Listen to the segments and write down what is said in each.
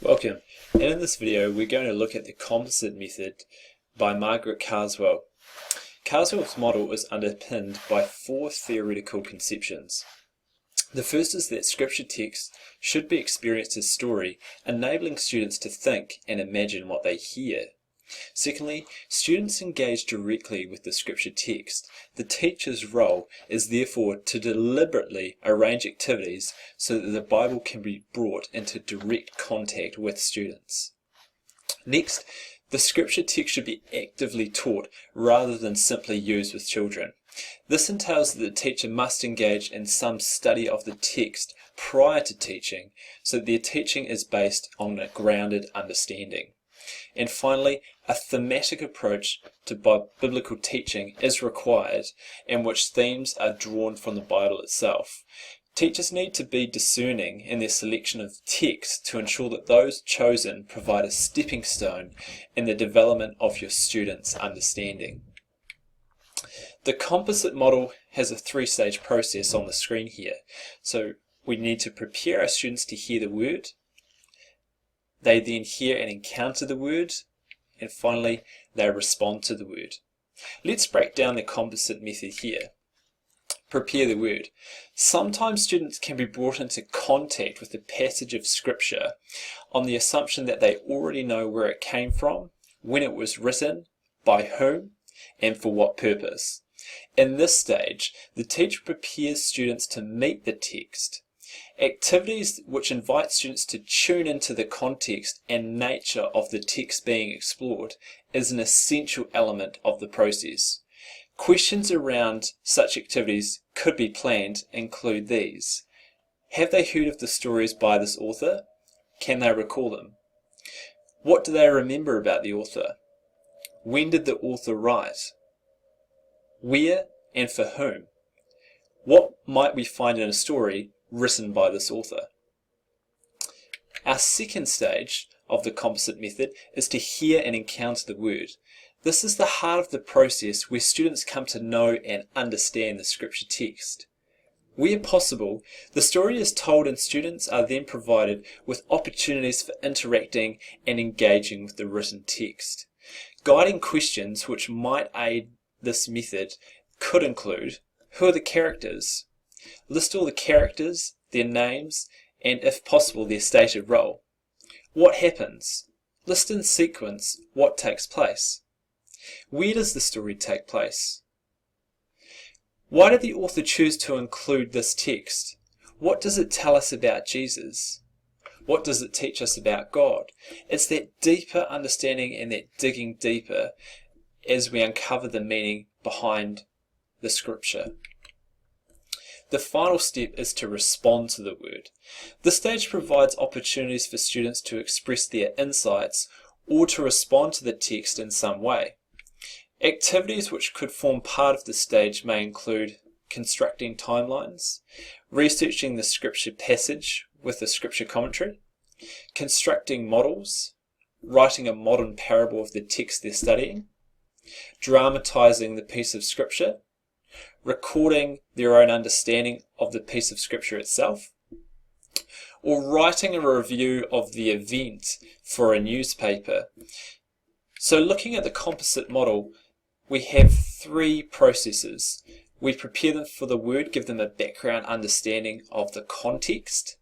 Welcome, and in this video we're going to look at the composite method by Margaret Carswell. Carswell's model is underpinned by four theoretical conceptions. The first is that scripture text should be experienced as story, enabling students to think and imagine what they hear. Secondly, students engage directly with the scripture text. The teacher's role is therefore to deliberately arrange activities so that the Bible can be brought into direct contact with students. Next, the scripture text should be actively taught rather than simply used with children. This entails that the teacher must engage in some study of the text prior to teaching, so that their teaching is based on a grounded understanding. And finally, a thematic approach to biblical teaching is required, in which themes are drawn from the Bible itself. Teachers need to be discerning in their selection of texts to ensure that those chosen provide a stepping stone in the development of your students' understanding. The composite model has a three-stage process on the screen here. So we need to prepare our students to hear the word. They then hear and encounter the word, and finally they respond to the word. Let's break down the composite method here. Prepare the word. Sometimes students can be brought into contact with a passage of scripture on the assumption that they already know where it came from, when it was written, by whom, and for what purpose. In this stage, the teacher prepares students to meet the text. Activities which invite students to tune into the context and nature of the text being explored is an essential element of the process. Questions around such activities could be planned include these. Have they heard of the stories by this author? Can they recall them? What do they remember about the author? When did the author write? Where and for whom? What might we find in a story written by this author? Our second stage of the composite method is to hear and encounter the word. This is the heart of the process where students come to know and understand the scripture text. Where possible, the story is told and students are then provided with opportunities for interacting and engaging with the written text. Guiding questions which might aid this method could include: who are the characters? List all the characters, their names, and if possible their stated role. What happens? List in sequence what takes place. Where does the story take place? Why did the author choose to include this text? What does it tell us about Jesus? What does it teach us about God? It's that deeper understanding and that digging deeper as we uncover the meaning behind the scripture. The final step is to respond to the word. This stage provides opportunities for students to express their insights or to respond to the text in some way. Activities which could form part of this stage may include constructing timelines, researching the scripture passage with a scripture commentary, constructing models, writing a modern parable of the text they're studying, dramatizing the piece of scripture, recording their own understanding of the piece of scripture itself, or writing a review of the event for a newspaper. So looking at the composite model, we have three processes. We prepare them for the word, give them a background understanding of the context.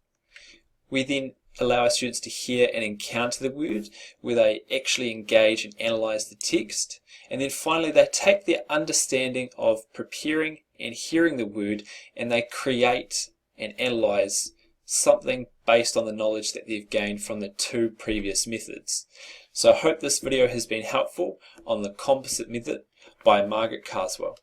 We then allow our students to hear and encounter the word, where they actually engage and analyze the text. And then finally, they take their understanding of preparing and hearing the word, and they create and analyze something based on the knowledge that they've gained from the two previous methods. So I hope this video has been helpful on the composite method by Margaret Carswell.